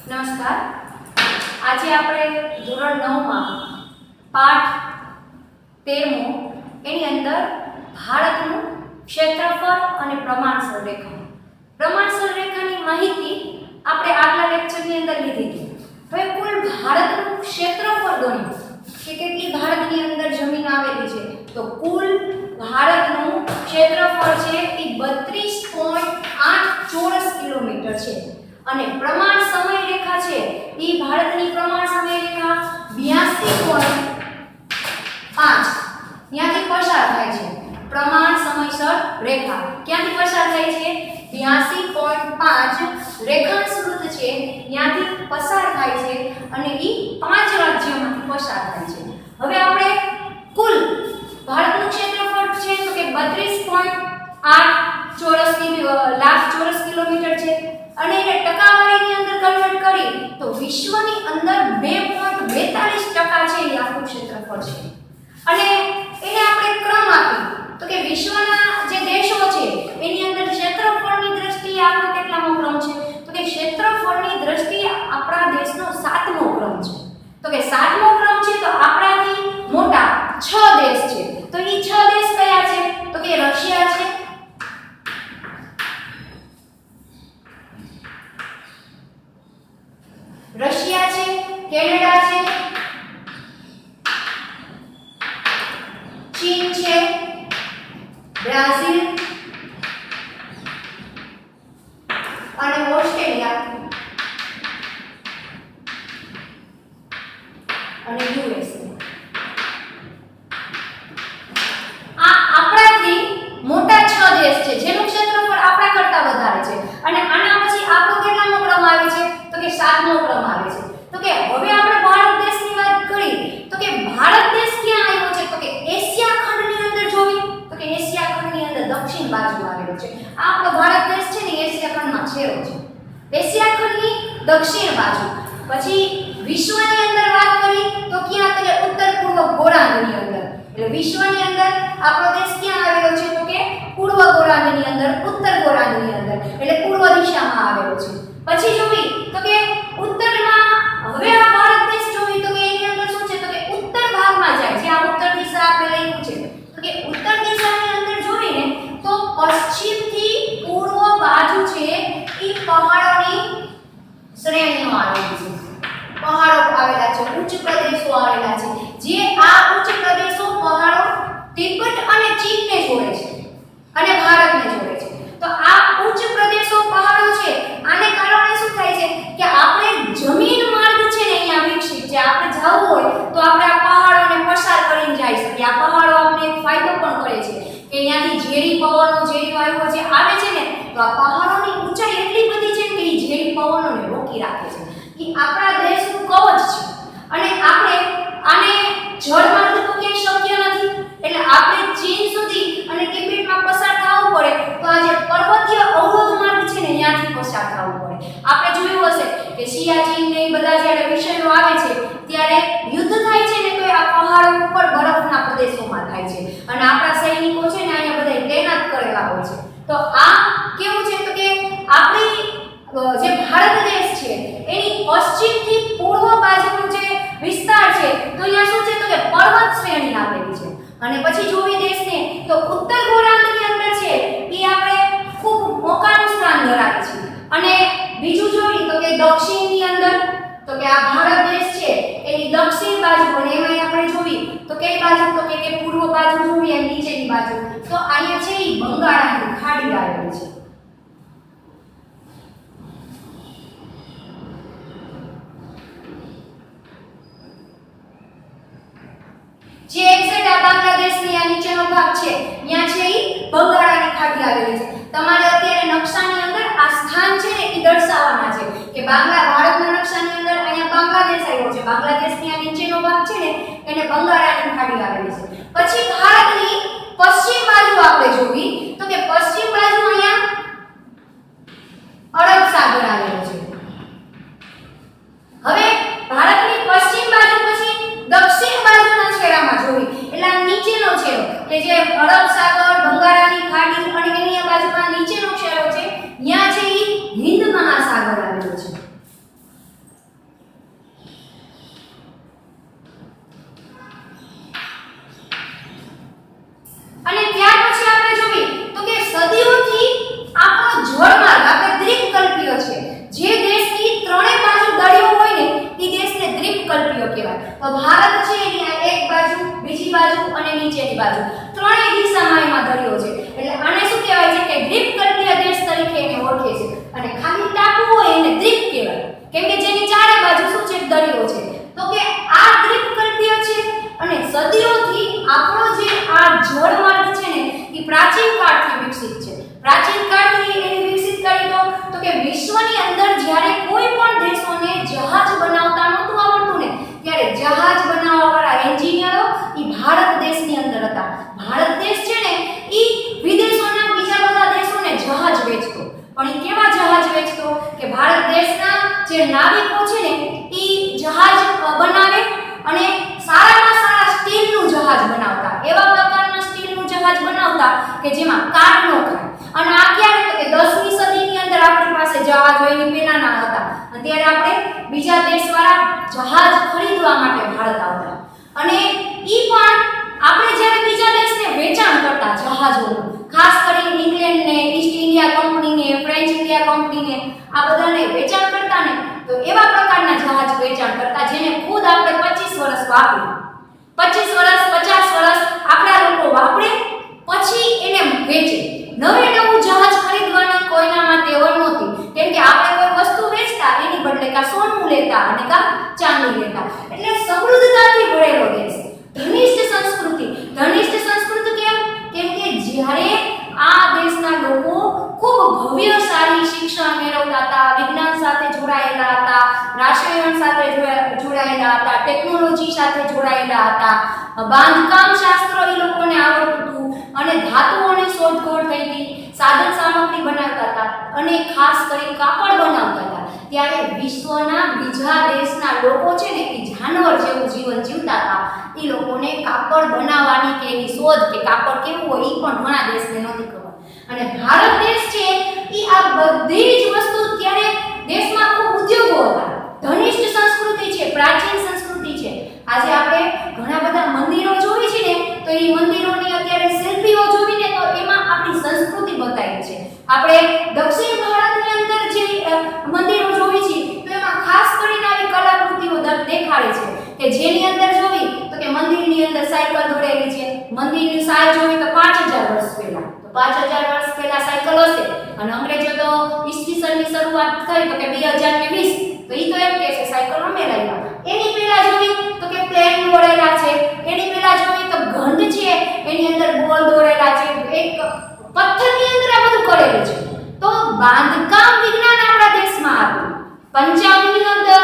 નમસ્કાર. આજે આપણે ધોરણ 9 માં પાઠ 13મો એની અંદર ભારતનું ક્ષેત્રફળ અને પ્રમાણસર રેખા. પ્રમાણસર રેખાની માહિતી આપણે આગલા લેક્ચરની અંદર લીધી હતી. હવે કુલ ભારતનું ક્ષેત્રફળ ગણ્યું કે કેટલી ભારતની અંદર જમીન આવેલી છે. તો કુલ ભારતનું ક્ષેત્રફળ છે એ 32.8 ચોરસ કિલોમીટર છે. અને પ્રમાણ સમય રેખા છે એ ભારતની પ્રમાણ સમય રેખા 82.5 ત્યાંથી પસાર થાય છે. પ્રમાણ સમયસર રેખા ક્યાંથી પસાર થાય છે? 82.5 રેખાંશ વૃત્ત છે ત્યાંથી પસાર થાય છે અને એ 5 રાજ્યોમાંથી પસાર થાય છે. હવે આપણે કુલ ભારતનું ક્ષેત્રફળ છે તો કે 32.8 લાખ ચોરસ કિલોમીટર છે. અને એને ટકાવારીની અંદર કન્વર્ટ કરી તો વિશ્વની અંદર 2.42% છે એ આખું ક્ષેત્રફળ છે. અને એને આપણે ક્રમ આપી તો કે વિશ્વના જે દેશો છે એની અંદર ક્ષેત્રફળની દ્રષ્ટિએ આપણો કેટલામો ક્રમ છે? તો કે ક્ષેત્રફળની દ્રષ્ટિએ આપણા દેશનો 7મો ક્રમ છે. તો કે 7મો ક્રમ છે તો આપણાથી મોટા 6 દેશ છે. તો એ 6 દેશ કયા છે? તો કે રશિયા છે, કેનેડા છે, ચીન છે, બ્રાઝિલ અને ઓસ્ટ્રેલિયા અને યુએસએ. આ આપણાથી મોટા 6 દેશ છે જેનું ક્ષેત્રફળ આપણા કરતા વધારે છે. અને આના પછી આપણો કેટલામો ક્રમ આવે છે? તો કે 7મો ક્રમ આવે છે. તો કે હવે આપણે ભારત દેશની વાત કરી તો કે ભારત દેશ ક્યાં આવ્યો છે? તો કે એશિયા ખંડની અંદર જોવી તો કે એશિયા ખંડની અંદર દક્ષિણ બાજુ આવેલો છે. આપણો ભારત દેશ છે ને એશિયા ખંડમાં છેડો છે. એશિયા ખંડની દક્ષિણ બાજુ. પછી વિશ્વની અંદર વાત કરી તો ક્યાં? તો કે ઉત્તર પૂર્વ ગોળાર્ધની અંદર. એટલે વિશ્વની અંદર આપણો દેશ ક્યાં આવેલો છે? તો કે પૂર્વ ગોળાર્ધની અંદર, ઉત્તર ગોળાર્ધની અંદર એટલે પૂર્વ દિશામાં આવેલો છે. પછી જોવી તો કે ઉત્તરમાં હવે આ ભારત દેશ જોવી તો કે એની અંદર શું છે? તો કે ઉત્તર ભાગમાં જાય છે. આ ઉત્તર દિશા આપણે લખ્યું છે તો કે ઉત્તર દિશાની અંદર જોઈને તો પશ્ચિમથી પૂર્વ બાજુ છે એ પહાડોની શ્રેણીઓ આવેલી છે. પહાડો આવેલા છે, ઉચ્ચ પ્રદેશો આવેલા છે. જે આ ઉચ્ચ પ્રદેશો પહાડો તિબેટ અને ચીનને જોડે છે અને ભારતને જોડે છે. તો આ ઉચ્ચ પ્રદેશો પહાડો છે આને કારણે શું થાય છે કે આપણે જમીન માર્ગ છે ને અહીંયા વિકસિત છે. આપણે જવું હોય તો આપણે આ પહાડોને પસાર કરીને જઈ શકીએ. આ પહાડો આપણને એક ફાયદો પણ કરે છે કે અહીંયાથી ઝેરી પવનો, ઝેરી વાયુઓ જે આવે છે ને તો આ પહાડોની ઊંચાઈ એટલી બધી છે કે એ ઝેરી પવનોને રોકી રાખે છે. એ આપણા દેશનું કવચ છે. અને આપણે આને જળમાર્ગ તો ક્યાંય શક્ય નથી એટલે આપણે ચીન સુધી અને તિબેટમાં પસાર થવું પડે તો આ જે પર્વતીય અવરોધ માર્ગ છે ને ત્યાંથી પસાર થવું પડે. આપણે જોયું હશે કે સિયાચીન ને એ બધા જ્યારે વિષયો આવે છે ત્યારે યુદ્ધ થાય છે ને તો આ પહાડો ઉપર બરફના પ્રદેશોમાં થાય છે અને આપણા સૈનિકો છે ને અહીંયા બધા તૈનાત કરેલા હોય છે. તો આ કેવું છે તો કે આપણી જે ભારત દેશ છે એની પશ્ચિમથી પૂર્વ બાજુનો જે વિસ્તાર છે તો અહીંયા શું છે તો કે પર્વત શ્રેણી આવેલી છે. અને પછી જોવી દેશને તો ઉત્તર ગોળાર્ધની અંદર છે એ આપણે ખૂબ મોકાનું સ્થાન ધરાવે છે. અને બીજું જોઈ તો કે દક્ષિણની અંદર તો કે આ ભારત દેશ છે એની દક્ષિણ બાજુ અને એમાં આપણે જોવી તો કઈ બાજુ તો કે પૂર્વ બાજુ જોવી અને નીચેની બાજુ તો અહીંયા છે એ બંગાળાની ખાડી આવેલી છે. જે એક્ઝેક્ટ આ બાંગ્લાદેશની આ નીચેનો ભાગ છે ત્યાં છે એ બંગાળાની ખાડી આવેલી છે. તમારે અત્યારે નકશાની અંદર આ સ્થાન છે ને એ દર્શાવવાના છે કે ભારતના નકશાની અંદર અહીંયા બાંગ્લાદેશ આવ્યો છે. બાંગ્લાદેશની આ નીચેનો ભાગ છે ને એને બંગાળાની ખાડી આવેલી છે. પછી ભારતની પશ્ચિમ બાજુ આપણે જોવી તો કે પશ્ચિમ બાજુ અહીંયા અરબ સાગર આવેલો છે. હવે ભારતની પશ્ચિમ બાજુ પછી દક્ષિણ બાજુના છેડામાં જોવી એટલે આ નીચેનો છેડો કે જે અરબ સાગર, બંગાળાની ખાડી અને એની બાજુમાં નીચેનો છેડો છે ત્યાં છે એ હિન્દ મહાસાગર આવેલો છે. કેમ કે જેની ચારે બાજુ શું છે? દરિયો છે. તો કે આ દ્વીપકલ્પીય છે અને સદીઓથી આપણો જે આ જળમાર્ગ છે ને એ પ્રાચીન કાળથી વિકસિત છે. પ્રાચીન કાળથી એને વિકસિત કરી તો કે વિશ્વની અંદર જ્યારે કોઈ પણ દેશોને જહાજ બનાવતા નહોતું આવડતું ને ત્યારે જહાજ બનાવવાવાળા એન્જિનિયરો એ ભારત દેશની અંદર હતા. ભારત દેશ છે ને એ વિદેશોના બીજા બધા દેશોને જહાજ વેચતો. પણ એ કેવા જહાજ વેચતો કે ભારત દેશના જે નાવિકો છે ને એ જહાજ બનાવે અને સારામાં સારા સ્ટીલનું જહાજ બનાવતા. એવા પ્રકારના સ્ટીલનું જહાજ બનાવતા કે જેમાં કાટ ન ખાય. અને આ ક્યારે તો કે 10મી સદીની અંદર આપણી પાસે જહાજ હોય એની પહેલાના હતા. અત્યારે આપણે બીજા દેશવાળા જહાજ ખરીદવા માટે ભારત આવતા. અને ઈ પણ આપણે જ્યારે બીજા દેશને વેચાણ કરતા જહાજોનું, ખાસ કરીને ઇંગ્લેન્ડને, ઈસ્ટ ઇન્ડિયા કંપનીને, ફ્રેન્ચ ઇન્ડિયા કંપનીને, આ બધાને વેચાણ કરતા ને તો એવા પ્રકારના જહાજ વેચાણ કરતા જેને ખુદ આપણે 25 વર્ષ વાપર્યું. 25 વર્ષ 50 વર્ષ આપણા લોકો વાપરે પછી એને વેચે. નવું જહાજ ખરીદવાની કોઈનામાં ટેવ નહોતી. કેમ કે આપણે કોઈ વસ્તુ વેચતા એની બદલે કા સોનું લેતા અને કા ચાંદી લેતા. એટલે સમૃદ્ધતાથી ભરેલો દેશ. ધનિષ્ઠ સંસ્કૃતિ. ધનિષ્ઠ સંસ્કૃતિ કેમ કે જ્યારે આ દેશના લોકો ખૂબ ભવ્ય સારી શિક્ષણ મેળવતા હતા, વિજ્ઞાન સાથે જોડાયેલા હતા, રસાયણ સાથે જોડાયેલા હતા, ટેકનોલોજી સાથે જોડાયેલા હતા, બાંધકામ શાસ્ત્ર એ લોકોને આવડતું હતું અને ધાતુઓની શોધખોળ થઈ હતી, સાધન સામગ્રી બનાવતા હતા અને ખાસ કરી કાપડ બનાવતા હતા. ત્યારે વિશ્વના બીજા દેશના લોકો છે ને એ જાનવર જેવું જીવન જીવતા હતા. એ લોકોને કાપડ બનાવવાની કે એની શોધ કે કાપડ કેવું હોય એ પણ ઘણા દેશને નહોતી ખબર. અને ભારત દેશ છે એ આ બધી જ વસ્તુ ત્યારે દેશમાં ખૂબ ઉદ્યોગો હતા. ધનિષ્ઠ સંસ્કૃતિ છે, પ્રાચીન સંસ્કૃતિ છે. આજે આપણે ઘણા બધા મંદિરો જોઈ છે ને તો એ મંદિરોની અત્યારે શિલ્પીઓ જોઈને તો એમાં આપણી સંસ્કૃતિ બતાવી છે. આપણે દક્ષિણ ભારતની અંદર જે મંદિરો જોઈ છે તો એમાં ખાસ કરીને આવી કલાકૃતિઓ દેખાડે છે કે જેની અંદર જોવી તો કે મંદિરની અંદર સાયકલ દોરેલી છે. મંદિરની સાલ જોવી તો 5000 વર્ષ પહેલા, તો 5000 વર્ષ પહેલા સાયકલ હશે. અને અંગ્રેજો તો ઈસવીસનની શરૂઆત થઈ તો કે 2020 તો ઈ તો એમ કહે છે સાયકલ અમે લાવ્યા. એની પહેલા જોવી તો કે પ્લેન દોરેલા છે. એની પહેલા જોવી તો ગંધ છે એની અંદર બોલ દોરેલા છે. એક પથ્થરની અંદર આ બધું કરેલું છે. તો બાંધકામ વિજ્ઞાન આપણા દેશમાં આવ્યું. પંચાંગની અંદર,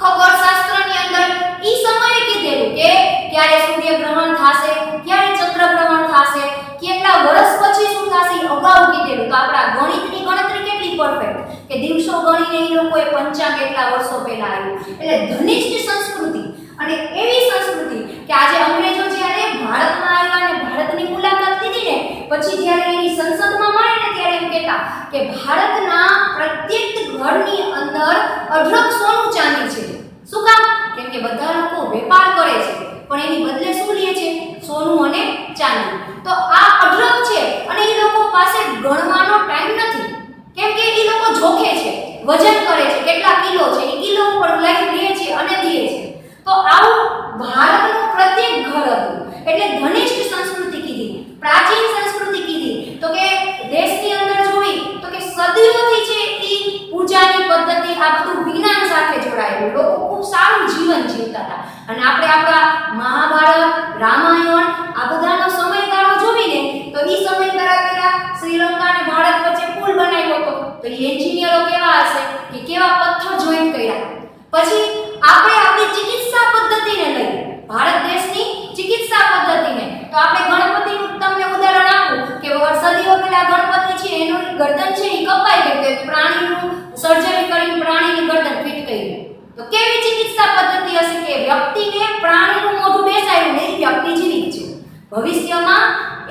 ખગોળશાસ્ત્રની અંદર ઈ સમયે કીધેલું કે ક્યારે સૂર્યગ્રહણ થશે, ક્યારે ચંદ્રગ્રહણ થશે, કેટલા વર્ષ પછી શું થશે એ અગાઉ કીધેલું. તો આપણા ગણિતની ગણતરી કેટલી પરફેક્ટ કે દિવસો ગણીને એ લોકોએ પંચાંગ એટલા વર્ષો પહેલા આવ્યું. એટલે ધનિષ્ઠ સંસ્કૃતિ અને એવી સંસ્કૃતિ કે આજે અંગ્રેજો જ્યારે ભારતમાં આવ્યા અને ભારતની મુલાકાત લીધી ને પછી જ્યારે એની સંસદમાં મળે ને ત્યારે એમ કહેતા કે ભારતના પ્રત્યેક ઘરની અંદર અઢળક સોનું ચાંદી છે. શું કામ? કેમ કે બધા લોકો વેપાર કરે છે પણ એની બદલે શું લે છે? સોનું અને ચાંદી. તો આ અઢળક છે અને એ લોકો પાસે ગણવાનો ટાઈમ નથી. કેમ કે એ લોકો જોખે છે, વજન કરે છે, કેટલા કિલો છે એ કિલો ઉપર લઈ લે છે અને દે છે. તો આવું ભારતનું પ્રત્યેક ઘર હતું. એટલે ધનિષ્ઠ સંસ્કૃતિ કીધી, પ્રાચીન સંસ્કૃતિ કીધી. તો કે દેશની અંદર જોઈ તો કે સદીઓથી છે એ પૂજાની પદ્ધતિ આ બધું વિજ્ઞાન સાથે જોડાયેલું. લોકો ખૂબ સારું જીવન જીવતા હતા. અને આપણે આપણા મહાભારત, રામાયણ આ બધાનો સમયગાળો જોઈને તો એ સમયગાળા પહેલા શ્રીલંકા અને ભારત વચ્ચે પુલ બનાવ્યો હતો. તો એ એન્જિનિયરો કેવા હશે કે કેવા પથ્થર જોઈન્ટ કર્યા. પછી આપણે આપણી ચિકિત્સા પદ્ધતિને લઈએ, ભારત દેશની ચિકિત્સા પદ્ધતિને, તો આપણે ગણપતિનું તમને ઉદાહરણ આપું કે સદીઓ પહેલા ગણપતિ છે એનું ગરદન છે એ કપાઈ ગયું કે પ્રાણીનું સર્જરી કરીને પ્રાણીની ગરદન ફિટ કરી. તો કેવી ચિકિત્સા પદ્ધતિ હશે કે વ્યક્તિને પ્રાણીનું મોઢું બેસાડ્યું ને વ્યક્તિ જીવિત છે. ભવિષ્યમાં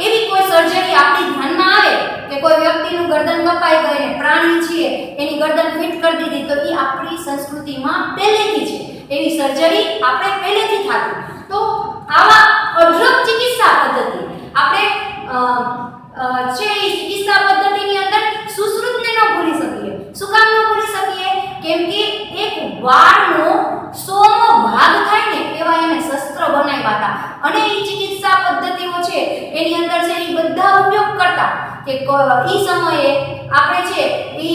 એવી કોઈ સર્જરી આપણી ધ્યાનમાં આવે કે કોઈ વ્યક્તિનું ગરદન કપાઈ ગઈ ને પ્રાણી છે એની ગરદન ફિટ કરી દીધી તો એ આપણી સંસ્કૃતિમાં પહેલેથી છે. એવી સર્જરી આપણે પહેલેથી થતી. તો આવા અઢળક ચિકિત્સા પદ્ધતિ આપણે છે એ ચિકિત્સા પદ્ધતિની અંદર સુશ્રુતને ન ભૂલી શકીએ. શું કામ ન ભૂલી શકીએ? કેમ કે એક વાળનો 100મો ભાગ થાય ને એવા એને શસ્ત્ર બનાવ્યા હતા. અને એ ચિકિત્સા પદ્ધતિઓ છે એની અંદર છે એ બધા ઉપયોગ કરતા કે એ સમયે આપણે છે એ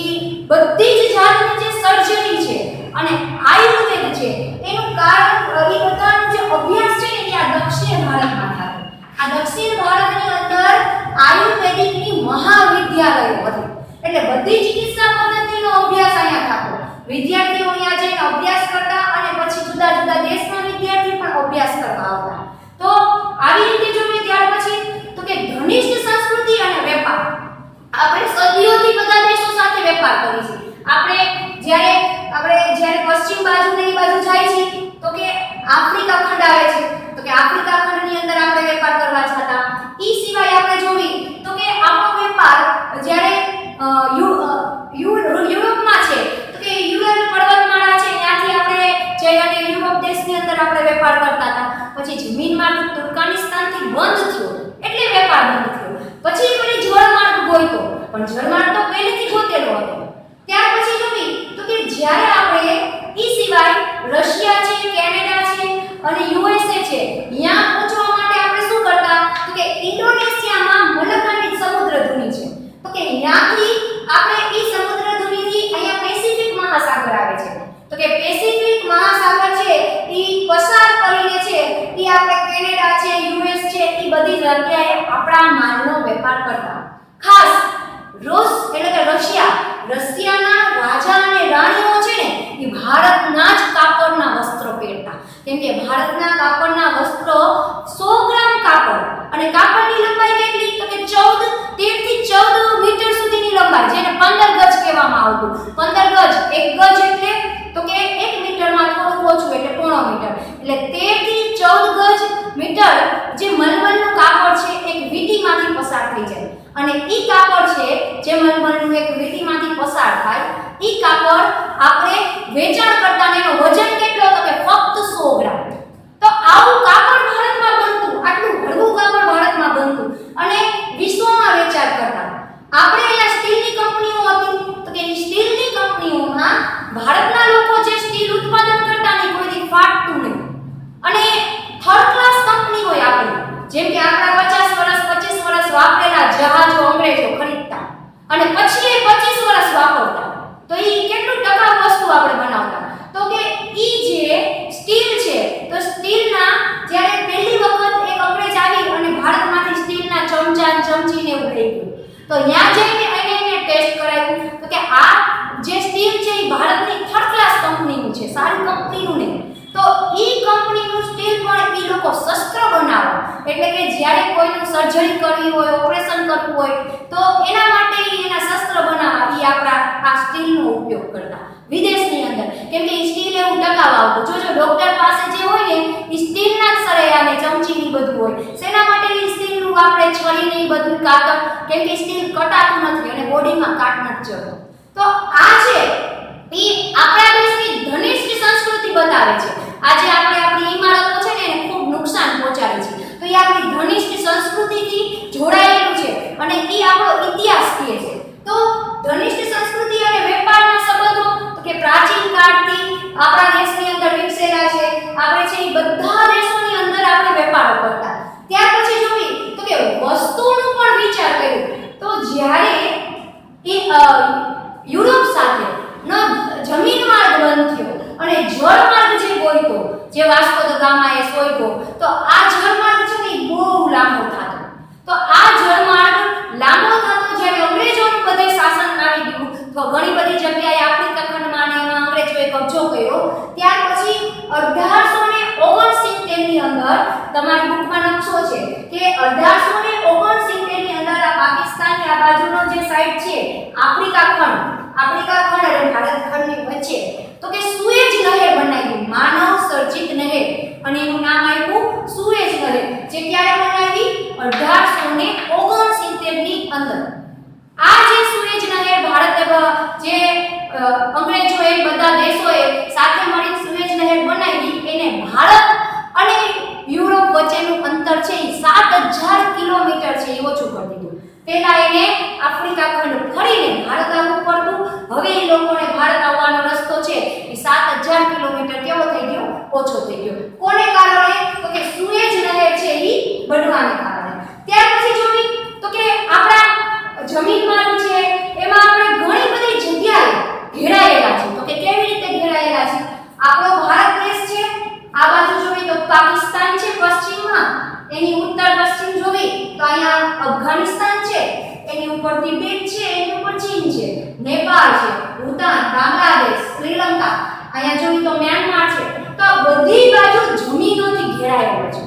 બધી જ જાતની જે સર્જરી છે અને આયુર્વેદ છે એનું કારણ એ બધાનો જે અભ્યાસ છે ને એ આ દક્ષિણ ભારતમાં થતો. આ દક્ષિણ ભારતની અંદર આયુર્વેદિકની મહાવિદ્યાલયો હતી. એટલે બધી ચિકિત્સા પદ્ધતિનો અભ્યાસ અહીંયા થતો. વિદ્યાર્થીઓ અહીંયા જઈને અભ્યાસ કરતા અને પછી જુદા જુદા દેશના વિદ્યાર્થી પણ અભ્યાસ કરવા આવતા. તો આવી રીતે જોઈએ ત્યાર પછી તો કે ધનિષ્ઠ સંસ્કૃતિ અને વેપાર. આપણે સદીઓથી બધા દેશો સાથે વેપાર કરી છે. જ્યારે પશ્ચિમ બાજુ ને એ બાજુ જાય છે તો કે આફ્રિકા ખંડ આવે છે તો કે આફ્રિકા ખંડની અંદર આપણે વેપાર કરવા જતા. ઈ સિવાય આપણે જોવી તો કે આપણો વેપાર જ્યારે યુરોપમાં છે તો કે યુરોપ પર્વતમાળા છે ત્યાંથી આપણે જઈ અને યુરોપ દેશની અંદર આપણે વેપાર કરતા હતા. પછી જમીન માર્ગ તુર્કમેનિસ્તાનથી બંધ થયો એટલે વેપાર બંધ થયો. પછી પેલી જળમાર્ગ ગોઈતો પણ જળમાર્ગ તો પહેલેથી ગોતેલો હતો. ત્યાર પછી જોવી તો કે જ્યારે આપણે ઈ સિવાય રશિયા છે, કેનેડા છે અને યુએસએ છે ત્યાં પહોંચવા માટે આપણે શું કરતા તો કે ઇન્ડોનેશિયામાં મલક્કાની સમુદ્રધુની છે તો કે ત્યાંથી આપણે ઈ સમુદ્રધુનીથી અહીંયા પેસિફિક મહાસાગર આવે છે તો કે પેસિફિક મહાસાગર છે ઈ પસાર કરીને છે ઈ આપણે કેનેડા છે, યુએસ છે ઈ બધી જગ્યાએ આપણા માલનો વેપાર કરતા. ખાસ એટલે કે રશિયાના રાજા અને રાણીઓ છે ને એ ભારતના જ કાપડના વસ્ત્રો પહેરતા. કેમ કે ભારતના કાપડના વસ્ત્રો 100 ગ્રામ કાપડ અને કાપડની લંબાઈ કેટલી તો કે 13 થી 14 મીટર સુધીની લંબાઈ જેને 15 ગજ કહેવામાં આવતું. 15 ગજ, 1 ગજ એટલે તો કે 1 મીટરમાં થોડું ઓછું એટલે 1.5 મીટર એટલે 13 થી 14 ગજ મીટર જે મલમલનું કાપડ છે એક વીંટીમાંથી પસાર થઈ જાય અને ઈ કાપડ છે જે મલમલનું એક વીંટીમાંથી પસાર થાય ઈ કાપડ આપણે વેચાણ કરતા ને એનો વજન કેટલો તો કે ફક્ત 100 ગ્રામ. તો આવું કાપડ ભારતમાં બનતું, આટલું હળવું કાપડ ભારતમાં બનતું અને વિશ્વમાં વેચાણ કરતા. આપણે અહીંયા સ્ટીલની કંપનીઓ હતી તો કે સ્ટીલની કંપનીઓમાં ભારતના લોકો જે સ્ટીલ ઉત્પાદન કરતા ને કોઈથી ફાટતું નહીં અને થર્ડ ક્લાસ કંપની હોય આપણી જેમ કે આપણા 50 વર્ષ 25 વર્ષ વાપરેલા જહાજો અંગ્રેજો ખરીદતા અને પછી એ 25 વર્ષ વાપરતા. તો ઈ કેટલું ટકાઉ વસ્તુ આપણે બનાવતા. તો કે ઈ જે સ્ટીલ છે તો સ્ટીલના જ્યારે પહેલી વખત એક અંગ્રેજ આવી અને ભારતમાંથી સ્ટીલના ચમચા ચમચીને એવું લઈ ગયું તો ત્યાં જઈને એને ટેસ્ટ કરાવ્યું તો કે આ જે સ્ટીલ છે એ ભારતની થર્ડ ક્લાસ કંપનીનું છે, સારી કંપનીનું નહીં. તો ઈ કંપનીનું સ્ટીલ પણ ઈ લોકો શસ્ત્ર બનાવે એટલે કે જ્યારે કોઈનું સર્જરી કરવી હોય, ઓપરેશન કરવું હોય તો એના માટે એના શસ્ત્ર બનાવવા ઈ આપણા આ સ્ટીલનો ઉપયોગ કરતા વિદેશની અંદર. કેમ કે ઈ સ્ટીલ એવું ટકાવ આવતું. જો ડોક્ટર પાસે જે હોય ને ઈ સ્ટીલના જ સળિયા ને ચમચી ની બધું હોય. શેના માટે ઈ સ્ટીલનું આપણે છરી ને ઈ બધું કાતર કેમ કે સ્ટીલ કટાતું નથી અને બોડીમાં કાટ નથી જતો. તો આ છે ઈ આપણા દેશની ધનિષ્ઠ સંસ્કૃતિ બતાવે છે. આજે આપણે આપણી ઇમારતો છે ને એને ખૂબ નુકસાન પહોંચાડે છે તો એ આપણી ધનિષ્ઠ સંસ્કૃતિથી જોડાયેલું છે અને એ આપણો ઇતિહાસ કહે છે. તો ધનિષ્ઠ સંસ્કૃતિ અને વેપારના સંબંધો તો કે પ્રાચીન કાળથી આપણા દેશની અંદર વિકસેલા છે. આપણે છે એ બધા દેશોની અંદર આપણે વેપારો કરતા. ત્યાર પછી જોઈ તો કે વસ્તુનું પણ વિચાર કર્યું તો જ્યારે એ યુરોપ સાથે જમીન માર્ગ બંધ થયો અને જળ માર્ગ જે ગોઈતો જે વાસ્કો દ ગામાએ શોધ્યો તો આ જળ માર્ગ છે ને બહુ લાંબો થતો. તો આ જળ માર્ગ લાંબો થતો જ્યારે અંગ્રેજોનું બધે શાસન આવી ગયું તો ઘણી બધી જગ્યાએ આફ્રિકા ખંડમાં ને એમાં અંગ્રેજોએ કબજો કર્યો. ત્યાર પછી 1869 ની અંદર તમારી બુકમાં નકશો છે કે 1869 ની અંદર આ પાકિસ્તાનની આ બાજુનો જે સાઈડ છે આફ્રિકા ખંડ અને ભારત ખંડની વચ્ચે તો કે સુએજ નહેર બનાવી, માનવ સર્જિત નહેર અને એનું નામ આપ્યું સુએજ નહેર જે ક્યારે બનાવી 1869 ની અંદર. આ જે સુએજ નહેર ભારતે જે અંગ્રેજોએ બધા દેશોએ સાથે મળી સુએજ નહેર બનાવી એને ભારત અને યુરોપ વચ્ચેનું અંતર છે એ 7000 કિલોમીટર છે એ ઓછું કરી દીધું. પહેલા એને આફ્રિકા ખંડ ફરીને ભારત આવવું પડતું. હવે એ લોકોને ભારત આવવાનો રસ્તો છે એ 7000 કિલોમીટર કેવો થઈ ગયો? ઓછો થઈ ગયો. કોને કારણે? તો કે સુએજ નહેર છે એ બનવાને કારણે. ત્યાર પછી જોઈ તો કે આપણા જમીન માર્ગ છે એમાં આપણે ઘણી બધી જગ્યાએ ઘેરાયેલા છે. તો કે કેવી રીતે ઘેરાયેલા છે અફઘાનિસ્તાન છે, એની ઉપર તિબેટ છે, એની ઉપર ચીન છે, નેપાળ છે, ભૂતાન, બાંગ્લાદેશ, શ્રીલંકા, અહીંયા જોઈએ તો મ્યાનમાર છે. તો બધી બાજુ જમીનોથી ઘેરાયેલો છે.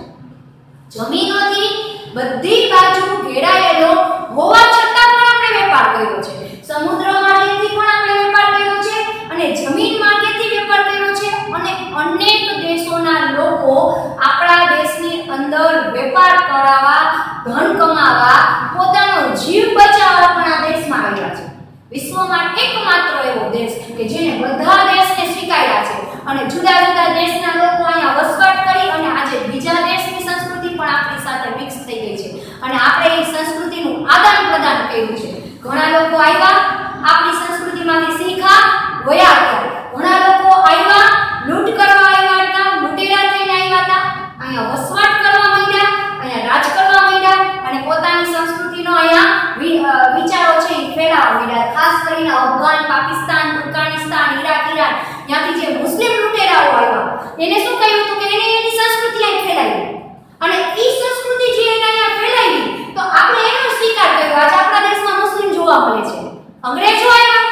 જમીનોથી બધી બાજુ ઘેરાયેલો હોવા છતાં પણ આપણે વેપાર કર્યો છે. સમુદ્ર માર્ગેથી પણ આપણે વેપાર કર્યો છે અને જમીન માર્ગેથી વેપાર કર્યો છે અને અનેક દેશોના લોકો આપણા દેશની અંદર વેપાર કરાવવા, ધન કમાવા, પોતાનો જીવ બચાવવા પણ આ દેશમાં આવ્યા છે. વિશ્વમાં એકમાત્ર એવો દેશ કે જેને બધા દેશને સ્વીકાર્યા છે અને જુદા જુદા દેશના લોકો અહીંયા વસવાટ કરી અને આજે બીજા દેશની સંસ્કૃતિ પણ આપણી સાથે મિક્સ થઈ ગઈ છે અને આપણે એ સંસ્કૃતિનું આદાન પ્રદાન કર્યું છે. ઘણા લોકો આવ્યા, આપણી સંસ્કૃતિમાંથી શીખા, વયા ગયા. ઘણા લોકો આવ્યા, લૂંટ કરવા આવ્યા હતા, લૂંટેરા થઈને આવ્યા હતા, અહીંયા વસવાટ કરવા માંડ્યા, અહીંયા રાજ કરવા માંડ્યા અને પોતાની સંસ્કૃતિનો અહીંયા વિચારો છે એ ફેલાવવા માંડ્યા. ખાસ કરીને અફઘાન, પાકિસ્તાન, અફઘાનિસ્તાન, ઈરાક, ઈરાન, ત્યાંથી જે મુસ્લિમ લૂંટેરાઓ આવ્યા એને શું કહ્યું હતું કે એને એની સંસ્કૃતિ અહીં ફેલાવી અને એ સંસ્કૃતિ જે એને અહીંયા ફેલાવી તો આપણે એનો સ્વીકાર કર્યો. આજે આપણા દેશમાં મુસ્લિમ જોવા મળે છે. અંગ્રેજો આવ્યા,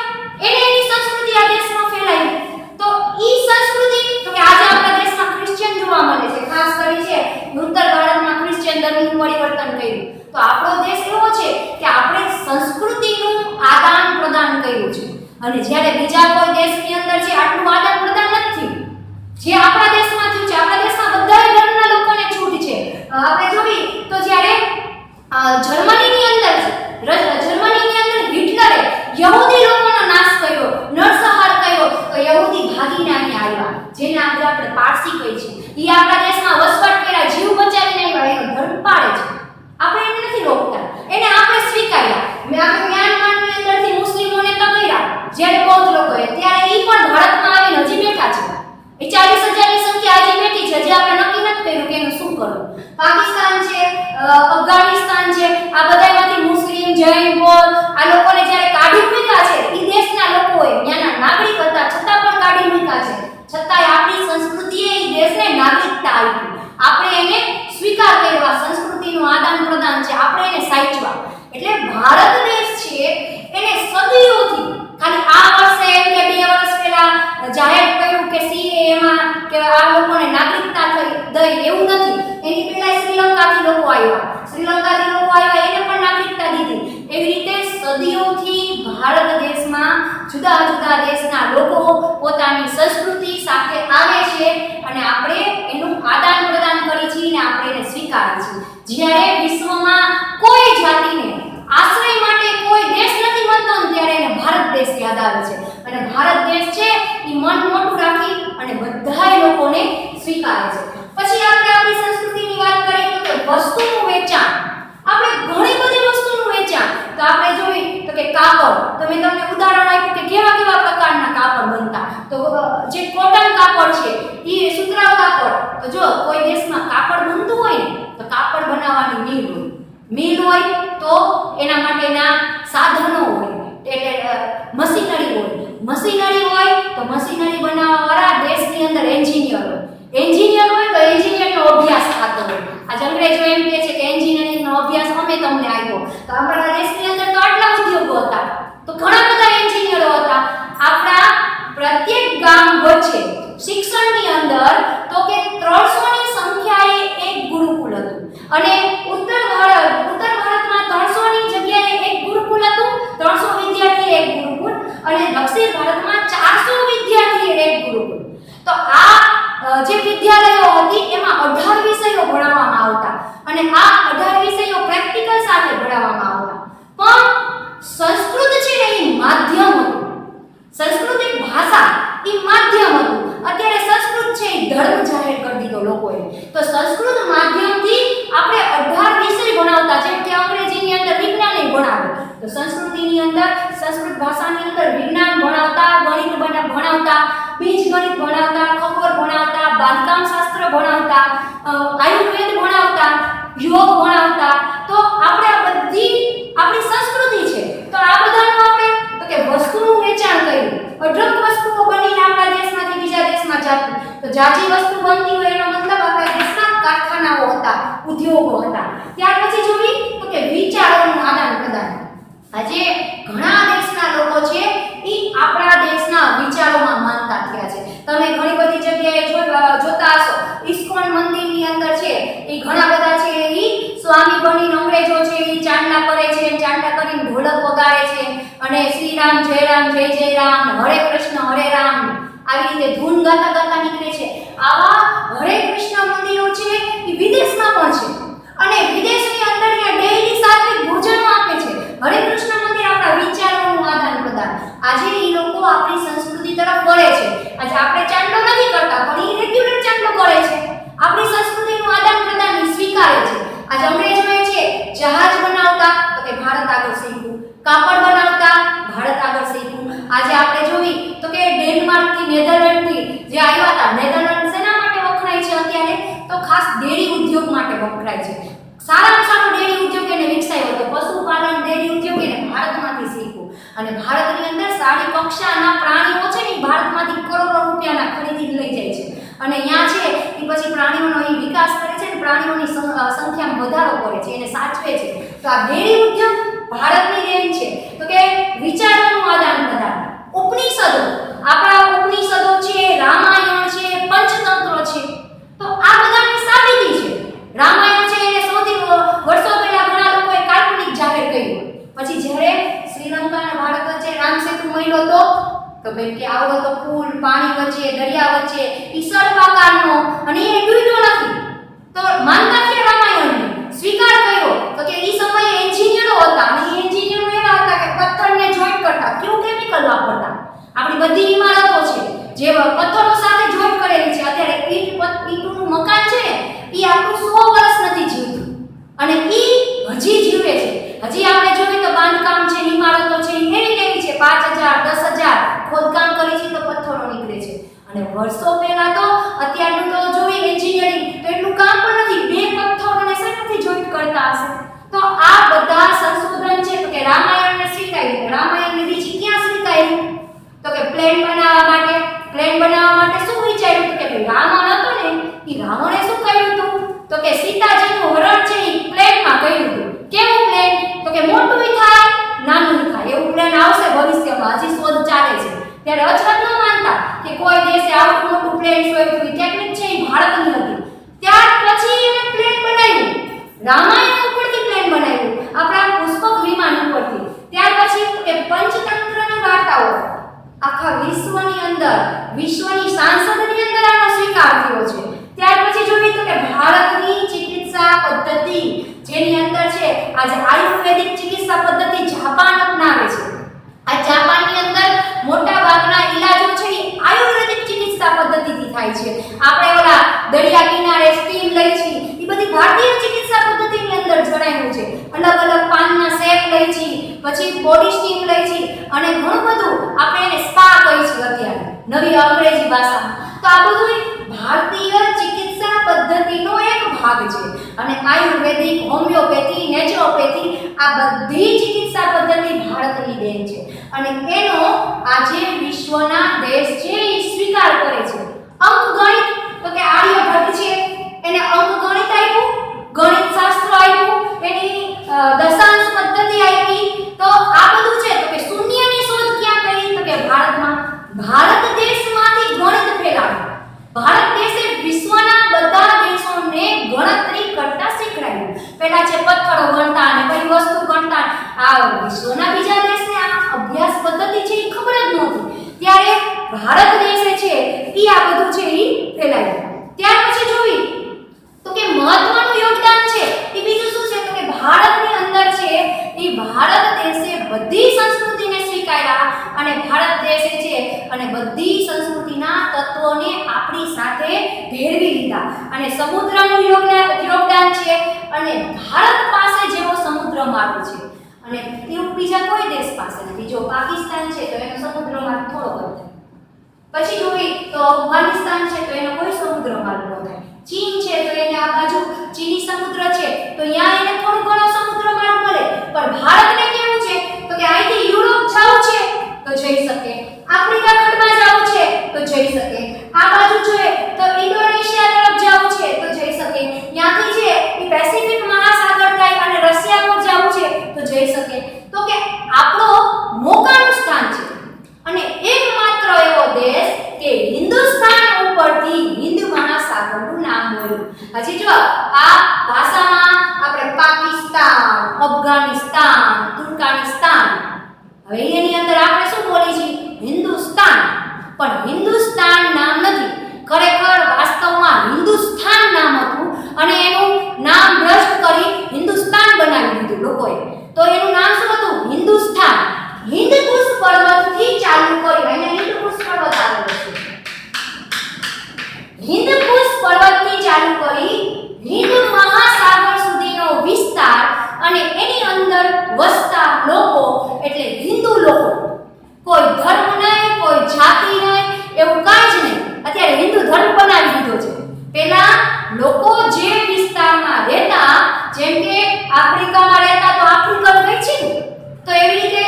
એને એની સંસ્કૃતિ આ દેશમાં ફેલાવી તો ઈ સંસ્કૃતિ તો કે આજે આપણા દેશમાં ક્રિશ્ચિયન જોવા મળે છે. ખાસ કરી છે ઉત્તર ભારતમાં ક્રિશ્ચિયન ધર્મનું પરિવર્તન કર્યું. તો આપણો દેશ એવો છે કે આપણે સંસ્કૃતિનું આદાન પ્રદાન કર્યું છે અને જ્યારે બીજા કોઈ દેશની અંદર છે આટલું આદાન પ્રદાન નથી જે આપણા દેશમાં થયું છે. આપણા દેશમાં બધા ધર્મના લોકોને છૂટ છે. આપણે જોઈએ તો જ્યારે જર્મનીની અંદર હિટલરે યહૂદી લોકોનો નાશ કર્યો, નરસંહાર કર્યો તો યહૂદી ભાગીને અહીંયા આવ્યા જેને આપણે પારસી કહી છે. એ આપણા દેશમાં વસવાટ કર્યા, જીવ બચાવીને આવ્યા, એનો ધર્મ પાળે છે. આપણે એને નથી રોકતા, એને આપણે સ્વીકાર્યા. આપણે મ્યાનમારની અંદરથી મુસ્લિમોને તકર્યા જ્યારે બૌદ્ધ લોકોએ, ત્યારે એ પણ ભારતમાં આવીને હજી બેઠા છે. એ 40,000ની સંખ્યા હજી બેઠી છે. હજી આપણે નક્કી નથી કર્યું કે એનું શું કરવું. પાકિસ્તાન છે, અફઘાનિસ્તાન છે, આ બધામાંથી મુસ્લિમ, જૈન, બૌદ્ધ આ લોકોને જ્યારે કાઢી મૂક્યા છે એ દેશના લોકોએ ત્યાંના નાગરિક હતા છતાં પણ કાઢી મૂક્યા છે. છતાંય આપણી સંસ્કૃતિએ એ દેશને નાગરિકતા આપી. આપણે એને સ્વીકાર કરવા, સંસ્કૃતિનું આદાન પ્રદાન છે, આપણે એને સાચવા. એટલે ભારત દેશ છે એને સદીઓથી, ખાલી આ વર્ષે એમ કે 2 વર્ષ પહેલા જાહેર કર્યું કે CAA માં કે આ લોકોને નાગરિકતા દઈ એવું નથી. એની પહેલા શ્રીલંકાથી લોકો આવ્યા, એને પણ નાગરિકતા દીધી. એવી રીતે સદીઓથી ભારત દેશમાં જુદા જુદા દેશના લોકો પોતાની સંસ્કૃતિ સાથે આવે છે અને આપણે એનું આદાન પ્રદાન કરી છીએ અને આપણે એને સ્વીકારીએ છીએ. જ્યારે વિશ્વમાં કોઈ જાતિને આશ્રય માટે કોઈ દેશ નથી મળતો ત્યારે એને ભારત દેશ યાદ આવે છે અને ભારત દેશ છે એ મન મોટું રાખી અને બધા લોકોને સ્વીકારે છે. પછી આપણે આપણી સંસ્કૃતિની વાત કરીએ તો વસ્તુનું વેચાણ. આપણે ઘણી બધી વસ્તુનું વેચાણ તો આપણે જોઈએ તો કે કાપડ, તો મેં તમને ઉદાહરણ આપ્યું કે કેવા કેવા પ્રકારના કાપડ બનતા. તો જે કોટન કાપડ છે એ સુતરાઉ કાપડ, તો જો કોઈ દેશમાં કાપડ બનતું હોય ને તો કાપડ બનાવવાની મિલ હોય તો એના માટેના સાધનો હોય, એટલે મશીનરી હોય તો મશીનરી બનાવવા વાળા દેશની અંદર એન્જિનિયર હોય તો એન્જિનિયરનો અભ્યાસ થતો હોય. આ અંગ્રેજો એમ કહે છે કે એન્જિનિયરિંગનો અભ્યાસ અમે તમને આપ્યો. તો આપણા દેશની અંદર તો આટલા ઉદ્યોગો હતા, તો ઘણા બધા એન્જિનિયરો હતા. આપણા પ્રત્યેક ગામ વચ્ચે શિક્ષણની અંદર તો કે 300ની સંખ્યાએ એક ગુરુકુળ હતું અને ઉત્તર ભારતમાં 300ની જગ્યાએ એક ગુરુકુળ હતું, 300 વિદ્યાર્થી એક ગુરુકુળ, અને દક્ષિણ ભારતમાં 400 વિદ્યાર્થી એક ગુરુકુળ. તો આ જે વિદ્યાલયો હતી એમાં 18 વિષયો ભણાવવામાં આવતા અને આ 18 વિષયો પ્રેક્ટિકલ સાથે ભણાવવામાં આવતા. પણ સંસ્કૃત છે ને એ માધ્યમ હતું, સંસ્કૃત એક ભાષા એ માધ્યમ હતું. અત્યારે સંસ્કૃત છે એ ધર્મ જાહેર કરી દીધો લોકોએ. તો સંસ્કૃત માધ્યમથી આપણે 18 વિષય ભણાવતા, જેમ કે અંગ્રેજીની અંદર વિજ્ઞાન ભણાવે તો સંસ્કૃતિની અંદર સંસ્કૃત ભાષાની અંદર વિજ્ઞાન ભણાવતા, ગણિત ભણાવતા, બીજગણિત ભણાવતા, ખગોળ ભણાવતા, બાંધકામ શાસ્ત્ર ભણાવતા, આયુર્વેદ ભણાવતા, યોગ ભણાવતા. તો આપણે આ બધી આપણી સંસ્કૃતિ છે. તો આ બધાનું આપણે તો કે વસ્તુનું વેચાણ કર્યું. અઢળક વસ્તુઓ બનીને આપણા દેશમાંથી બીજા દેશમાં જતી. તો જાજી વસ્તુ બનતી હોય એનો મતલબ આપણા દેશમાં કારખાનાઓ હતા, ઉદ્યોગો હતા. ત્યાર પછી જોવી તો કે વિચારોનું આદાન પ્રદાન. આજે ઘણા દેશના લોકો છે એ આપણા દેશના વિચારોમાં માનતા થયા છે. તમે ઘણી બધી જગ્યાએ જોતા હશો ઇસ્કોન મંદિરની અંદર છે એ ઘણા બધા છે એ સ્વામી બનીને અંગ્રેજો છે એ ચાંદલા કરે છે, ચાંદલા કરીને ઢોલક વગાડે છે અને શ્રી રામ જય રામ, હરે કૃષ્ણ હરે રામ આવી રીતે ધૂન ગાતા ગાતા નીકળે છે. આવા હરે કૃષ્ણ મંદિરો છે એ વિદેશમાં પણ છે અને વિદેશની અંદર ડેઈલી સાત્વિક ભોજનો આપે છે. હરે કૃષ્ણ મંદિર આપણા વિચારોનું આદાન પ્રદાન. આજે એ લોકો આપણી સંસ્કૃતિ તરફ વળે છે. આજે આપણે ચાંદલો નથી કરતા પણ એ રેગ્યુલર ચાંદલો કરે છે. આપણી સંસ્કૃતિનું આદાન પ્રદાન સ્વીકારે છે. આજે અંગ્રેજોએ છે જહાજ બનાવતા તો કે ભારત આગળ શીખવું, કાપડ બનાવતા ભારત આગળ શીખવું. આજે આપણે જોવી તો કે ડેનમાર્ક થી નેધરલેન્ડ થી જે આવ્યા હતા, નેધરલેન્ડ શેના માટે વખણાય છે અત્યારે તો ખાસ ડેરી ઉદ્યોગ માટે વખણાય છે. સારામાં સારો ડેરી ઉદ્યોગ એને વિકસાવ્યો હતો. પશુપાલન ડેરી ઉદ્યોગ એને ભારતમાંથી શીખવું અને ભારતની અંદર સારી કક્ષાના પ્રાણીઓ છે ને ભારતમાંથી કરોડો રૂપિયાના ખરીદી લઈ જાય છે અને અહીંયા છે એ પછી પ્રાણીઓનો એ વિકાસ કરે છે અને પ્રાણીઓની સંખ્યામાં વધારો કરે છે, એને સાચવે છે. તો આ ડેરી ઉદ્યોગ ભારતની દેન છે. તો કે વિચારોનું આદાન પ્રદાન. ઉપનિષદો, આપણા ઉપનિષદો છે, રામાયણ છે, પંચતંત્રો છે, તો આ બધાની સાબિતી છે. રામાયણ છે એને સૌથી વર્ષો પહેલા ઘણા લોકોએ કાલ્પનિક જાહેર કર્યું. પછી જ્યારે શ્રીલંકા અને ભારત વચ્ચે રામ સેતુ બન્યો તો બેન કે આવો તો પુલ પાણી વચ્ચે, દરિયા વચ્ચે ઈ સર્પાકારનો અને એ ડૂબ્યો નથી તો માનતા કે રામાયણને સ્વીકાર કર્યો તો કે ઈ સમયે એન્જિનિયરો હતા અને એ એન્જિનિયરો એવા હતા કે પથ્થરને જોઈન્ટ કરતા. કેવું કેમિકલ વાપરતા? આપણી બધી ઇમારતો છે જે પથ્થરો સાથે જોઈન્ટ કરેલી છે. અત્યારે ઈંટનું મકાન છે ઈ આપણું 100 વર્ષ નથી જીવતું અને ઈ હજી જીવે છે. હજી આપણે જોઈએ તો બાંધકામ છે, ઇમારતો છે એવી કેવી છે 5000 10000 ખોદકામ કરી છે તો પથ્થરો નીકળે છે. અને વર્ષો પહેલા તો અત્યારનું તો જોઈએ એન્જિનિયરિંગ તો એટલું કામ પણ નથી. બે પથ્થરોને શેનાથી જોઈન્ટ કરતા હશે? તો આ બધા સંશોધન છે. તો કે રામાયણને સ્વીકાર્યું. રામાયણને બીજી ક્યાં સ્વીકાર્યું? તો કે પ્લેન બનાવવા માટે. પ્લેન બનાવવા માટે શું વિચાર્યું? તો કે ભાઈ રાવણ હતો ને એ રાવણે શું કર્યું હતું? તો કે સીતાજીનું હરણ છે એ પ્લેનમાં કર્યું હતું. કેવું પ્લેન? તો કે મોટું થાય નાનું થાય એવું પ્લેન આવશે ભવિષ્યમાં. હજી શોધ ચાલે છે. ત્યારે અચરજ ન માનતા કે કોઈ દેશે આવું મોટું પ્લેન શોધ્યું. ટેકનિક છે એ ભારતની હતી. ત્યાર પછી એને પ્લેન બનાવ્યું. રામાયણ ઉપરથી પ્લેન બનાવ્યું, આપણા પુષ્પક વિમાન ઉપરથી. ત્યાર પછી કે પંચતંત્રની વાર્તાઓ આખા વિશ્વની અંદર, વિશ્વની સાંસદની અંદર આનો સ્વીકાર થયો છે. ત્યાર પછી જોઈએ તો કે ભારતની ચિકિત્સા પદ્ધતિ જેની અંદર છે આજે આયુર્વેદિક ચિકિત્સા પદ્ધતિ જાપાન અપનાવે છે. આ જાપાનની અંદર મોટા ભાગના ઈલાજો છે એ આયુર્વેદિક ચિકિત્સા પદ્ધતિથી થાય છે. આપણે ઓલા દરિયા કિનારે સ્ટીમ લઈ છે એ બધી ભારતીય ચિકિત્સા પદ્ધતિની અંદર જણાવ્યું છે. અલગ અલગ પાનના શેક લઈ છે, પછી બોડી સ્ટીમ લઈ છે અને ઘણું બધું આપણે એને સ્પા કહી છે અત્યારે નવી અંગ્રેજી ભાષામાં. તો આ બધું ભારતીય ચિકિત્સા પદ્ધતિનો એક ભાગ છે અને આયુર્વેદિક, હોમિયોપેથી, નેચરોપેથી આ બધી ચિકિત્સા પદ્ધતિ ભારતની દેન છે અને એનો આજે વિશ્વના દેશ છે એ સ્વીકાર કરે છે. અંકગણિત તો કે આર્યભટ્ટ છે એને અંકગણિત આપ્યું, ગણિત શાસ્ત્ર આપ્યું, એની દશાંશ પદ્ધતિ આપી. તો આ બધું છે તો કે શૂન્યની શોધ ક્યાં કરી? તો કે ભારતમાં. ભારત દેશમાંથી ગણિત ફેલાવ્યું. ભારત દેશે વિશ્વના બધા દેશોને ગણતરી કરતા શીખવાડ્યું. પહેલા છે પથ્થરો ગણતા અને કઈ વસ્તુ ગણતા. આ વિશ્વના બીજા દેશને આ અભ્યાસ પદ્ધતિ છે એ ખબર જ નહોતી. ત્યારે ભારત દેશે છે એ આ બધું છે એ ફેલાવ્યું. ત્યાર પછી જોઈ તો કે મહત્વનું યોગદાન છે એ બીજું શું છે? તો કે ભારતની અંદર છે એ ભારત દેશે બધી સંસ્કૃતિને સ્વીકાર્યા અને ભારત દેશે છે અને બધી સંસ્કૃતિના તત્વોને આપણી સાથે ભેળવી લીધા અને સમુદ્રનું યોગદાન છે અને ભારત પાસે જેવો સમુદ્ર માર્ગ છે અને એવું બીજા કોઈ દેશ પાસે નથી. જો પાકિસ્તાન છે તો એનો સમુદ્ર માર્ગ થોડો થાય. પછી જોઈએ તો અફઘાનિસ્તાન છે તો એનો કોઈ સમુદ્ર માર્ગ ન થાય. ચીન છે તો એને આ બાજુ ચીની સમુદ્ર છે તો અહીંયા એને થોડો ઘણો સમુદ્ર માર્ગ મળે. પણ ભારતને કેવું છે તો કે અહીંથી યુરોપ જવું છે તો જઈ શકે, આફ્રિકા ખંડમાં જવું છે તો જઈ શકે, આ બાજુ જોઈએ તો ઇન્ડોનેશિયા તરફ જવું છે તો જઈ શકે, ઉપરથી હિન્દ મહાસાગરનું નામ મળ્યું. હજી જો આ ભાષામાં આપણે પાકિસ્તાન, અફઘાનિસ્તાન, તુર્કમેનિસ્તાન, હવે એની અંદર આપણે શું બોલી છીએ? હિન્દુસ્તાન. પણ હિન્દુસ્તાન નામ નથી, ખરેખર વાસ્તવમાં હિન્દુસ્તાન નામ હતું અને એનું નામ ભ્રષ્ટ કરી હિન્દુસ્તાન બનાવી દીધું લોકોએ. તો એનું નામ શું હતું? હિન્દુસ્તાન. હિન્દકુશ પર્વતથી ચાલુ કરી, અહીંયા હિન્દકુશ પર્વત આવેલો છે. હિન્દકુશ પર્વતથી ચાલુ કરી હિન્દ મહાસાગર સુધીનો વિસ્તાર અને એની અંદર વસતા લોકો એટલે હિન્દુ લોકો. કોઈ ધર્મ નહીં, કોઈ જાતિ નહીં, એવું કાંઈ જ નહીં. અત્યારે હિન્દુ ધર્મ બનાવી દીધો છે. પહેલા લોકો જે વિસ્તારમાં રહેતા, જેમ કે આફ્રિકામાં રહેતા તો આફ્રિકન કહે છે ને, તો એવી રીતે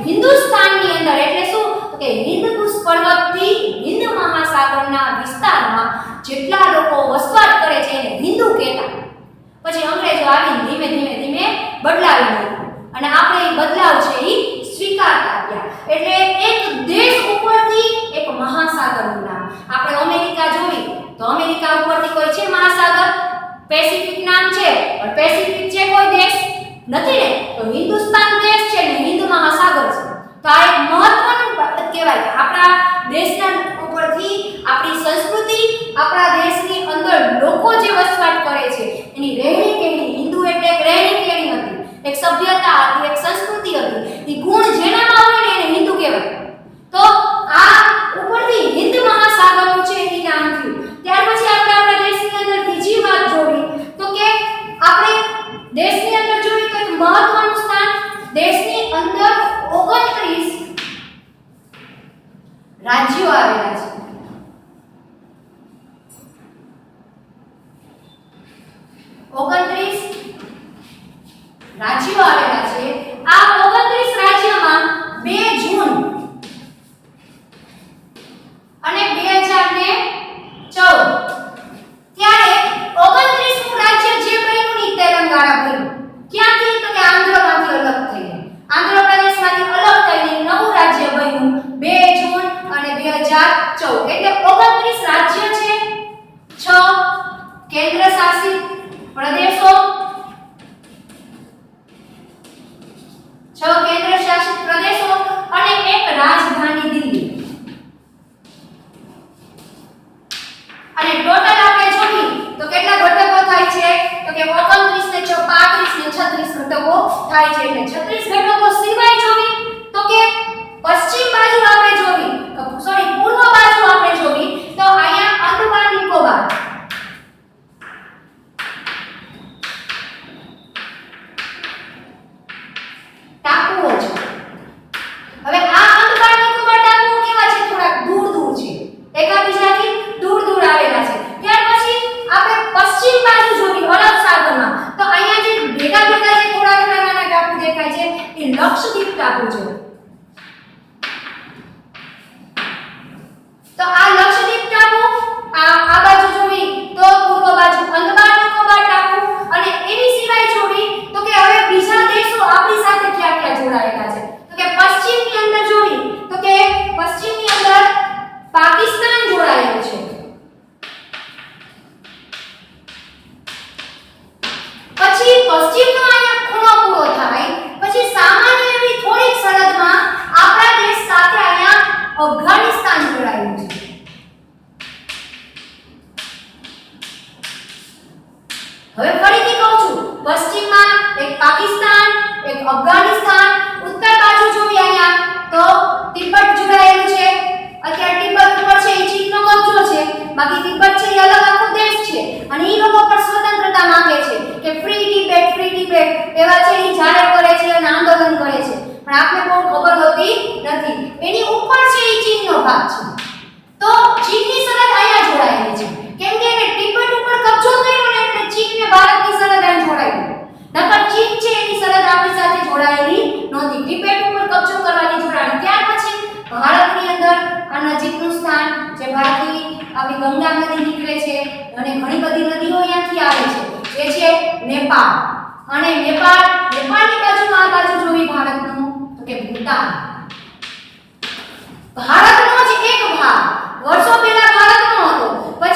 હિન્દુસ્તાનની અંદર એટલે શું કે હિન્દકુશ પર્વતથી હિન્દ મહાસાગરના વિસ્તારમાં જેટલા લોકો વસવાટ કરે છે એને હિન્દુ કહેતા. પછી અંગ્રેજો આવીને ધીમે ધીમે ધીમે બદલાવી નાખ્યું અને આપણે એ બદલાવ છે એ સ્વીકારતા ગયા. એટલે એક દેશ ઉપરથી એક મહાસાગરનું નામ. આપણે અમેરિકા જોઈ તો અમેરિકા ઉપરથી કોઈ છે મહાસાગર? પેસિફિક નામ છે, પણ પેસિફિક છે કોઈ દેશ નથી ને. તો હિન્દુસ્તાન દેશ છે ને હિન્દ મહાસાગર છે. તો આ એક મહત્વનું વાત કહેવાય. આપણા દેશના ઉપરથી આપણી સંસ્કૃતિ, આપણા દેશની અંદર લોકો જે વસવાટ કરે છે એની રહેણી કહેણી, હિન્દુ એટલે એક રહેણી કહેણી હતી, એક સભ્યતા હતી, એક સંસ્કૃતિ હતી. એ ગુણ જેનામાં હોય ને એને હિન્દુ કહેવાય. તો આ ઉપરથી હિન્દ મહાસાગરનું છે એ નામ થયું. ત્યાર પછી આપણે આપણા દેશની અંદર બીજી વાત જોડી તો કે આપણે દેશની અંદર જોઈ તો એક મહત્વનું સ્થાન, દેશની અંદર 29 રાજ્યો આવેલા છે. 29 રાજ્યો આવેલા છે. આ 29 રાજ્યમાં 2 જૂન અને 2014 ત્યારે 29મું રાજ્ય જે બન્યું ને તેલંગાણા બન્યું. ક્યાંથી? તો કે આંધ્રમાંથી અલગ થઈને, આંધ્ર પ્રદેશમાંથી અલગ થઈને નવું રાજ્ય બન્યું 2 જૂન અને 2014. એટલે 29 રાજ્ય છે, 6 કેન્દ્ર શાસિત પ્રદેશો, 6 કેન્દ્ર શાસિત પ્રદેશો અને એક રાજધાની દિલ્હી. અને ટોટલ આપણે જોઈએ તો કેટલા ઘટકો થાય છે? તો કે 29 ને 6 35 ને 36 ઘટકો થાય છે. એટલે 36 ઘટકો સિવાય જોઈએ તો કે પશ્ચિમ બાજુ આપણે જોવી, સોરી પૂર્વ બાજુ આપણે જોવી તો અહીંયા અંદમાન નિકોબાર, ટાપુઓ છે. હવે આ અંદમાન નિકોબાર ટાપુઓ કેવા છે? થોડા દૂર દૂર છે, એકાબીજાથી દૂર દૂર આવેલા છે. ત્યાર પછી આપણે પશ્ચિમ બાજુ જોવી અરબ સાગરમાં તો અહીંયા જે ભેગા ભેગા જે થોડા થોડા નાના ટાપુ દેખાય છે એ લક્ષદ્વીપ ટાપુ છે. તો આ લક્ષદ્વીપ ટાપુ, આ બાજુ જોવી તો પૂર્વ બાજુ અંદમાન નિકોબાર ટાપુ. અને એની સિવાય જોવી તો કે હવે બીજા દેશો આપણી સાથે ક્યાં ક્યાં જોડાયેલા છે તો કે પશ્ચિમની અંદર જોવી તો કે પશ્ચિમની અંદર પાકિસ્તાન જોડાયેલું છે. પછી પશ્ચિમનો અહીંયા ખૂણો પૂરો થાય પછી સામાન્ય એવી થોડીક સરહદમાં આપણા દેશ સાથે અહીંયા અફઘાનિસ્તાન જોડાયેલું છે. હવે ફરીથી કહું છું, પશ્ચિમમાં એક પાકિસ્તાન, એક અફઘાનિસ્તાન, ઉત્તર બાજુ જોઈએ અહીંયા તો તિબેટ જોડાયેલું છે. અત્યારે તિબેટ ઉપર છે એ ચીનનો કબજો છે, બાકી તિબેટ છે એ અલગ આખો દેશ છે અને એ લોકો પર સ્વતંત્રતા માંગે છે કે ફ્રી તિબેટ એવા છે એ જાહેર કરે છે અને આંદોલન કરે છે. પણ આપણે બહુ ખબર હોતી નથી. એની ઉપર છે એ ચીનનો ભાગ છે. તો ચીનની સરહદ અહીંયા જોડાયેલી છે કેમ કે એને તિબેટ ઉપર કબજો કર્યો ને એટલે ચીનને ભારતની સરહદ અહીં જોડાઈ. નકર ચીન છે એની સરહદ આપણી સાથે જોડાયેલી નહોતી. તિબેટ ઉપર કબજો કરવાની જોડાણી. ત્યાર પછી ભારતની અંદર આ નજીકનું સ્થાન જે ભારતની આપણી ગંગા નદી નીકળે છે અને ઘણી બધી નદીઓ અહીંયાથી આવે છે એ છે નેપાળ. અને નેપાળની બાજુમાં આ બાજુ જોવી ભારતનું તો કે ભૂટાન. ભારતનો જ એક ભાગ વર્ષો પહેલા ભારતનો હતો, પછી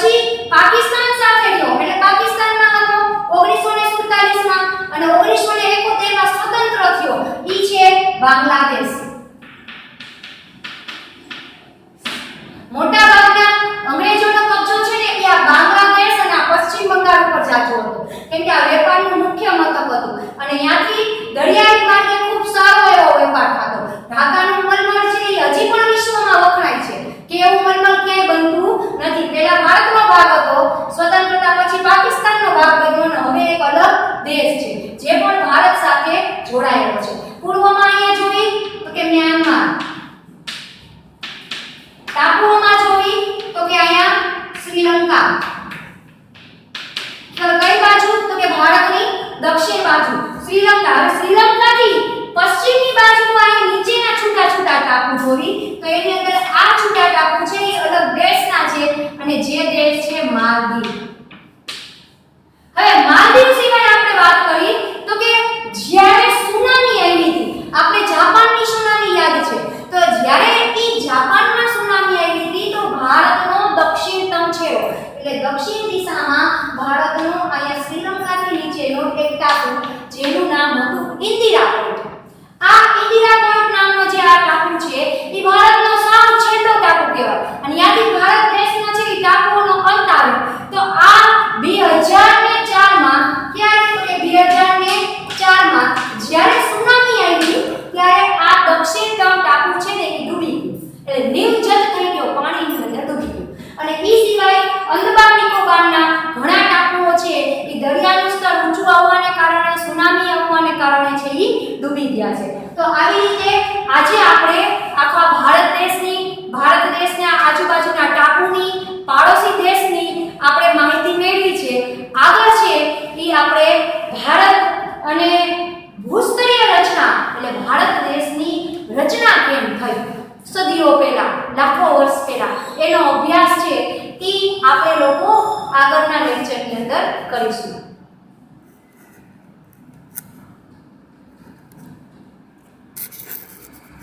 જોડાયેલો છે. પૂર્વમાં અહીંયા જોઈ તો કે મ્યાનમાર, ટાપુઓમાં જોઈ તો કે અહીંયા શ્રીલંકા, કઈ બાજુ તો કે ભારતની દક્ષિણ બાજુ શ્રીલંકા. હવે શ્રીલંકાથી પશ્ચિમની બાજુમાં અહીં નીચેના છૂટા છૂટા ટાપુ જોઈ તો એની અંદર આ છૂટા ટાપુ છે એ અલગ દેશના છે અને જે દેશ છે માલદીવ. હવે માલદીવ સિવાય આપણે વાત કરી તો કે જ્યારે સુનામી આવી હતી, આપણે જાપાનની સુનામી યાદ છે, તો જ્યારે ઈ જાપાનમાં સુનામી આવી હતી તો ભારતનો દક્ષિણતમ છેડો એટલે દક્ષિણ દિશામાં ભારતનો અહીંયા શ્રીલંકાથી નીચેનો એક ટાપુ જેનું નામ હતું ઇન્દિરા પોઈન્ટ. આ ઇન્દિરા પોઈન્ટ નામનો જે આ ટાપુ છે એ ભારતનો સાવ છેલ્લો ટાપુ કહેવાય અને ત્યાંથી ભારત દેશનો છે એ ટાપુઓનો અંત આવ્યો. તો આ 2004માં ક્યારે તો કે 2004માં જ્યારે સુનામી આવી ત્યારે આ દક્ષિણતમ ટાપુ છે ને એ ડૂબી ગયું એટલે નિમજ્જત થઈ ગયો, પાણીની અંદર ડૂબી ગયું. અને એ સિવાય અંદમાન નિકોબારના ઘણા ટાપુઓ છે એ દરિયાનું સ્તર ઊંચું આવવાને કારણે, સુનામી આવવાને કારણે છે એ ડૂબી ગયા છે. તો આવી રીતે આજે આપણે આખા ભારત દેશના આજુબાજુના ટાપુની, પાડોશી દેશની આપણે માહિતી મેળવી છે. આગળ છે એ આપણે ભારત અને ભૂસ્તરીય રચના એટલે ભારત દેશની રચના કેમ થઈ સદીઓ પહેલા, લાખો વર્ષ પહેલા, એનો અભ્યાસ છે એ આપણે લોકો આગળના લેક્ચરની અંદર કરીશું.